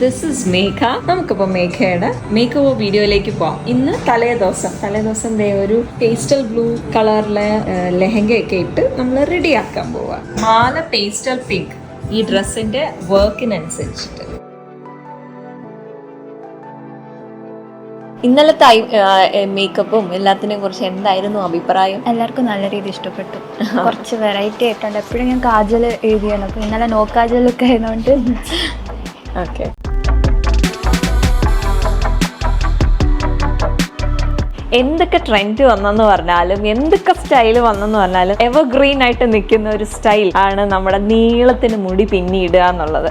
This is മേഘ. നമുക്കിപ്പോൾ മേഘയുടെ make over വീഡിയോയിലേക്ക് പോവാം. ഇന്ന് തലേദിവസം ഒരു പേസ്റ്റൽ ബ്ലൂ കളറിലെ ലെഹങ്കയൊക്കെ ഇട്ട് നമ്മൾ റെഡിയാക്കാൻ പോവാം. മാല പേസ്റ്റൽ പിങ്ക്, ഈ ഡ്രസ്സിന്റെ വർക്കിനനുസരിച്ചിട്ട്. ഇന്നലത്തെ മേക്കപ്പും എല്ലാത്തിനെ കുറിച്ച് എന്തായിരുന്നു അഭിപ്രായം? എല്ലാവർക്കും നല്ല രീതിയിൽ ഇഷ്ടപ്പെട്ടു. കുറച്ച് വെറൈറ്റി ആയിട്ടുണ്ട്. എപ്പോഴും ഞാൻ കാജൽ എഴുതിയാണ്, അപ്പോൾ ഇന്നലെ നോ കാജലൊക്കെ ആയതുകൊണ്ട് ഓക്കെ. എന്തൊക്കെ ട്രെൻഡ് വന്നെന്ന് പറഞ്ഞാലും എന്തൊക്കെ സ്റ്റൈൽ വന്നെന്ന് പറഞ്ഞാലും എവർഗ്രീൻ ആയിട്ട് നിൽക്കുന്ന ഒരു സ്റ്റൈൽ ആണ് നമ്മുടെ നീളത്തിന് മുടി പിന്നിടുക എന്നുള്ളത്.